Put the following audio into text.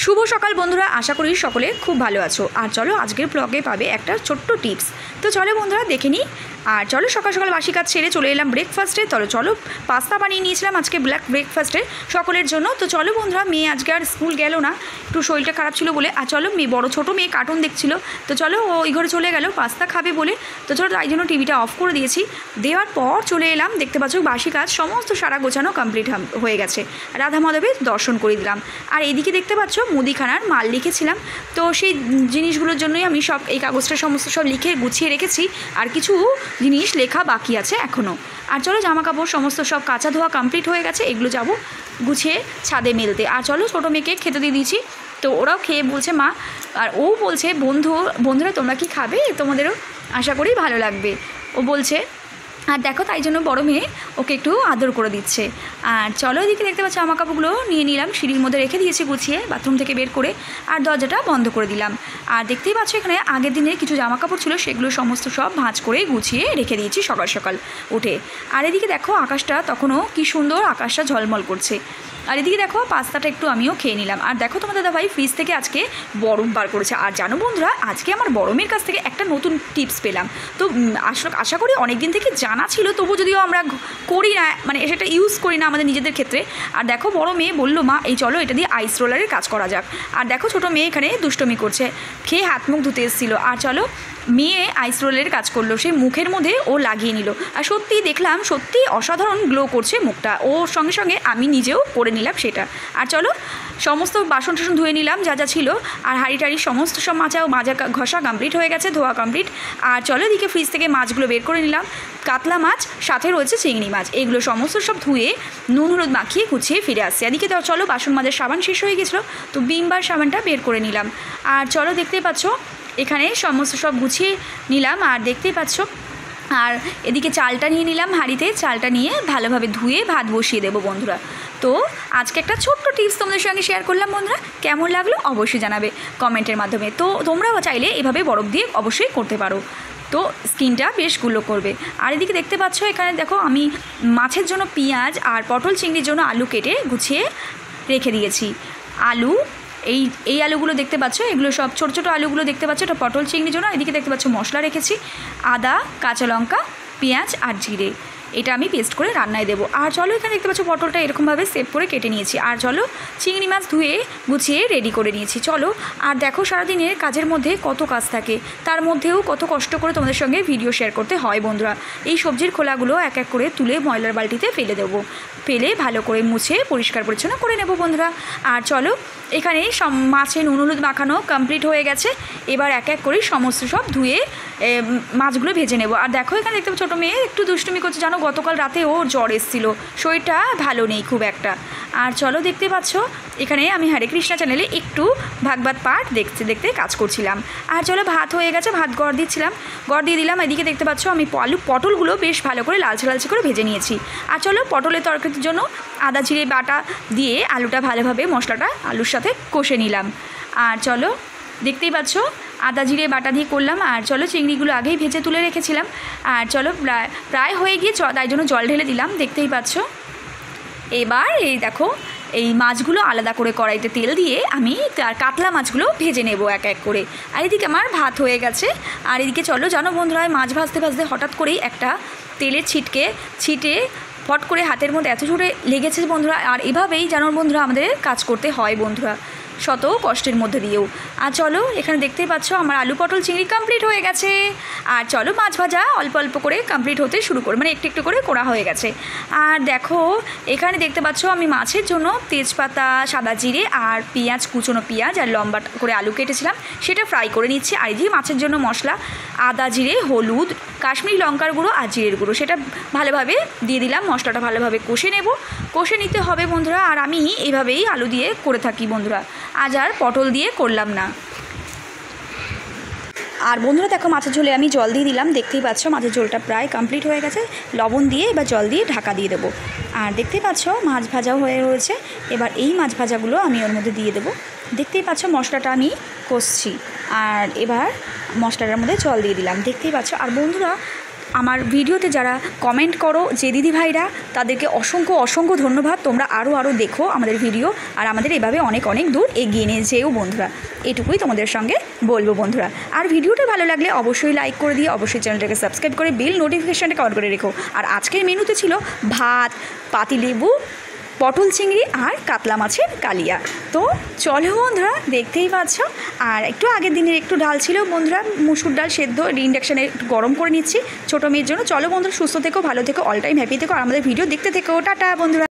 শুভ সকাল বন্ধুরা, আশা করি সকলে খুব ভালো আছো। আর চলো আজকের ব্লগে পাবে একটা ছোট্ট টিপস। তো চলো বন্ধুরা দেখে নিই। আর চলো সকাল সকাল বাসি কাজ ছেড়ে চলে এলাম ব্রেকফাস্টে। চলো পাস্তা বানিয়ে নিয়েছিলাম আজকে ব্রেকফাস্টে সকলের জন্য। তো চলো বন্ধুরা, মেয়ে আজকে আর স্কুল গেল না, একটু শরীরটা খারাপ ছিল বলে। আর চলো ছোটো মেয়ে কার্টুন দেখছিল, তো চলো ওই ঘরে চলে গেল পাস্তা খাবে বলে। তো চলো তাই জন্য টিভিটা অফ করে দিয়েছি। দেওয়ার পর চলে এলাম, দেখতে পাচ্ছ বাসি কাজ সমস্ত সারা গোছানো কমপ্লিট হয়ে গেছে। রাধা মাধবের দর্শন করে দিলাম। আর এইদিকে দেখতে পাচ্ছ মুদিখানার মাল লিখেছিলাম, তো সেই জিনিসগুলোর জন্যই আমি সব এই কাগজটা সমস্ত সব লিখে গুছিয়ে রেখেছি। আর কিছু জিনিস লেখা বাকি আছে এখনও। আর চলো জামা কাপড় সমস্ত সব কাচা ধোয়া কমপ্লিট হয়ে গেছে, এগুলো যাবো গুছিয়ে ছাদে মেলতে। আর চলো ছোটো মেয়েকে খেতে দিয়ে দিয়েছি, তো ওরাও খেয়ে বলছে মা, আর ও বলছে বন্ধুরা তোমরা কি খাবে, তোমাদেরও আশা করি ভালো লাগবে ও বলছে। আর দেখো তাই জন্য বড় মেয়ে ওকে একটু আদর করে দিচ্ছে। আর চলো এদিকে দেখতে পাচ্ছি জামা কাপড়গুলো নিয়ে নিলাম, সিঁড়ির মধ্যে রেখে দিয়েছি গুছিয়ে বাথরুম থেকে বের করে। আর দরজাটা বন্ধ করে দিলাম। আর দেখতেই পাচ্ছ এখানে আগের দিনের কিছু জামা কাপড় ছিল, সেগুলো সমস্ত সব ভাঁজ করে গুছিয়ে রেখে দিয়েছি সকাল সকাল উঠে। আর এদিকে দেখো আকাশটা তখনও কি সুন্দর, আকাশটা ঝলমল করছে। আর এদিকে দেখো পাস্তাটা একটু আমিও খেয়ে নিলাম। আর দেখো তোমার দাদাভাই ফ্রিজ থেকে আজকে বরফ বার করেছে। আর জানো বন্ধুরা, আজকে আমার বড় মেয়ের কাছ থেকে একটা নতুন টিপস পেলাম। তো আশা করি অনেক দিন থেকে জানা ছিল, তবু যদিও আমরা করি না, মানে সেটা ইউজ করি না আমাদের নিজেদের ক্ষেত্রে। আর দেখো বড় মেয়ে বললো মা এই চলো এটা দিয়ে আইস রোলারের কাজ করা যাক। আর দেখো ছোটো মেয়ে এখানে দুষ্টমি করছে, খেয়ে হাত মুখ ধুতে এসেছিলো। আর চলো মেয়ে আইস রোলের কাজ করলো, সেই মুখের মধ্যে ও লাগিয়ে নিল। আর সত্যি দেখলাম সত্যি অসাধারণ গ্লো করছে মুখটা। ওর সঙ্গে সঙ্গে আমি নিজেও করে নিলাম সেটা। আর চলো সমস্ত বাসন টাসন ধুয়ে নিলাম যা যা ছিল। আর হাঁড়ি টাড়ি সমস্ত সব মাজা ঘষা কমপ্লিট হয়ে গেছে, ধোয়া কমপ্লিট। আর চলো এদিকে ফ্রিজ থেকে মাছগুলো বের করে নিলাম, কাতলা মাছ সাথে রয়েছে চিংড়ি মাছ, এগুলো সমস্ত সব ধুয়ে নুন হলুদ মাখিয়ে গুছিয়ে ফিরে আসছে। এদিকে চলো বাসন মাজার সাবান শেষ হয়ে গেছিলো, তো বিমবার সাবানটা বের করে নিলাম। আর চলো দেখতেই পাচ্ছ এখানে সমস্ত সব গুছিয়ে নিলাম। আর দেখতেই পাচ্ছ আর এদিকে চালটা নিয়ে নিলাম হাঁড়িতে, চালটা নিয়ে ভালোভাবে ধুয়ে ভাত বসিয়ে দেবো বন্ধুরা। তো আজকে একটা ছোট্ট টিপস তোমাদের সঙ্গে শেয়ার করলাম বন্ধুরা, কেমন লাগলো অবশ্যই জানাবে কমেন্টের মাধ্যমে। তো তোমরাও চাইলে এভাবে বরফ দিয়ে অবশ্যই করতে পারো, তো স্কিনটা বেশ গুলো করবে। আর এদিকে দেখতে পাচ্ছ এখানে দেখো আমি মাছের জন্য পেঁয়াজ আর পটল চিংড়ির জন্য আলু কেটে গুছিয়ে রেখে দিয়েছি। আলু এই আলুগুলো দেখতে পাচ্ছ, এগুলো সব ছোটো ছোটো আলুগুলো দেখতে পাচ্ছ, এটা পটল চিংড়ির জন্য। এদিকে দেখতে পাচ্ছ মশলা রেখেছি, আদা কাঁচা লঙ্কা পেঁয়াজ আর জিরে, এটা আমি পেস্ট করে রান্নায় দেবো। আর চলো এখানে দেখতে পাচ্ছ পটলটা এরকমভাবে সেভ করে কেটে নিয়েছি। আর চলো চিংড়ি মাছ ধুয়ে গুছিয়ে রেডি করে নিয়েছি। চলো আর দেখো সারাদিনের কাজের মধ্যে কত কাজ থাকে, তার মধ্যেও কত কষ্ট করে তোমাদের সঙ্গে ভিডিও শেয়ার করতে হয় বন্ধুরা। এই সবজির খোলাগুলো এক এক করে তুলে ময়লার বালতিতে ফেলে দেবো, ফেলে ভালো করে মুছে পরিষ্কার পরিচ্ছন্ন করে নেব বন্ধুরা। আর চলো এখানে মাছে নুন হলুদ মাখানো কমপ্লিট হয়ে গেছে, এবার এক এক করে সমস্ত সব ধুয়ে মাছগুলো ভেজে নেব। আর দেখো এখানে দেখতে ছোটো মেয়ে একটু দুষ্টুমি করছে, জানো গতকাল রাতে ওর জ্বর এসেছিল, শরীরটা ভালো নেই খুব একটা। আর চলো দেখতে পাচ্ছ এখানে আমি হরে কৃষ্ণা চ্যানেলে একটু ভাগবত পাঠ দেখতে কাজ করছিলাম। আর চলো ভাত হয়ে গেছে, ভাত গড় দিয়ে দিলাম। এদিকে দেখতে পাচ্ছ আমি পটলগুলো বেশ ভালো করে লালচে করে ভেজে নিয়েছি। আর চলো পটলের তরকারির জন্য আদা জিরে বাটা দিয়ে আলুটা ভালোভাবে মশলাটা আলুর সাথে কষে নিলাম। আর চলো দেখতেই পাচ্ছ আদা জিরে বাটা দিয়ে করলাম। আর চলো চিংড়িগুলো আগেই ভেজে তুলে রেখেছিলাম। আর চলো প্রায় হয়ে গিয়ে তাই জন্য জল ঢেলে দিলাম, দেখতেই পাচ্ছ। এবার এই দেখো এই মাছগুলো আলাদা করে কড়াইতে তেল দিয়ে আমি কাতলা মাছগুলো ভেজে নেব এক এক করে। আর এদিকে আমার ভাত হয়ে গেছে। আর এদিকে চলো জানো বন্ধুরা, মাছ ভাজতে হঠাৎ করেই একটা তেলের ছিটে ফট করে হাতের মধ্যে এত জোরে লেগেছে বন্ধুরা। আর এভাবেই জানো বন্ধুরা আমাদের কাজ করতে হয় বন্ধুরা, শত কষ্টের মধ্যে দিয়েও। আর চলো এখানে দেখতেই পাচ্ছ আমার আলু পটল চিংড়ি কমপ্লিট হয়ে গেছে। আর চলো মাছ ভাজা অল্প অল্প করে কমপ্লিট হতে শুরু করে, মানে একটু একটু করে করা হয়ে গেছে। আর দেখো এখানে দেখতে পাচ্ছ আমি মাছের জন্য তেজপাতা সাদা জিরে আর পেঁয়াজ, কুচনো পেঁয়াজ আর লম্বা করে আলু কেটেছিলাম, সেটা ফ্রাই করে নিচ্ছি। আর এদিকে মাছের জন্য মশলা আদা জিরে হলুদ কাশ্মীরি লঙ্কার গুঁড়ো আর জিরের গুঁড়ো, সেটা ভালোভাবে দিয়ে দিলাম। মশলাটা ভালোভাবে কষে নিতে হবে বন্ধুরা। আর আমি এইভাবেই আলু দিয়ে করে থাকি বন্ধুরা, আজ আর পটল দিয়ে করলাম না। আর বন্ধুরা দেখো মাছের ঝোলে আমি জল দিয়ে দিলাম, দেখতেই পাচ্ছ মাছের ঝোলটা প্রায় কমপ্লিট হয়ে গেছে। লবণ দিয়ে এবার জল দিয়ে ঢাকা দিয়ে দেবো। আর দেখতেই পাচ্ছ মাছ ভাজাও হয়ে রয়েছে, এবার এই মাছ ভাজাগুলো আমি ওর মধ্যে দিয়ে দেবো। দেখতেই পাচ্ছ মশলাটা আমি কষছি। আর এবার মশলাটার মধ্যে জল দিয়ে দিলাম, দেখতেই পাচ্ছ। আর বন্ধুরা আমার ভিডিওতে যারা কমেন্ট করো যে দিদি ভাইরা, তাদেরকে অসংখ্য অসংখ্য ধন্যবাদ। তোমরা আরও দেখো আমাদের ভিডিও, আর আমাদের এভাবে অনেক অনেক দূর এগিয়ে নিয়ে যেও বন্ধুরা। এটুকুই তোমাদের সঙ্গে বলবো বন্ধুরা। আর ভিডিওটা ভালো লাগলে অবশ্যই লাইক করে দিয়ে অবশ্যই চ্যানেলটাকে সাবস্ক্রাইব করে বেল নোটিফিকেশানটা অন করে রেখো। আর আজকের মেনুতে ছিল ভাত, পাতিলেবু, পটল চিংড়ি আর কাতলা মাছের কালিয়া। তো চলো বন্ধুরা, দেখতেই পাচ্ছ। আর একটু আগের দিনের একটু ডাল ছিল বন্ধুরা, মুসুর ডাল সেদ্ধ ইন্ডাকশানে একটু গরম করে নিচ্ছি ছোটো মেয়ের জন্য। চলো বন্ধুরা, সুস্থ থেকো, ভালো থেকো, অল টাইম হ্যাপি থেকো, আর আমাদের ভিডিও দেখতে থেকো। টাটা বন্ধুরা।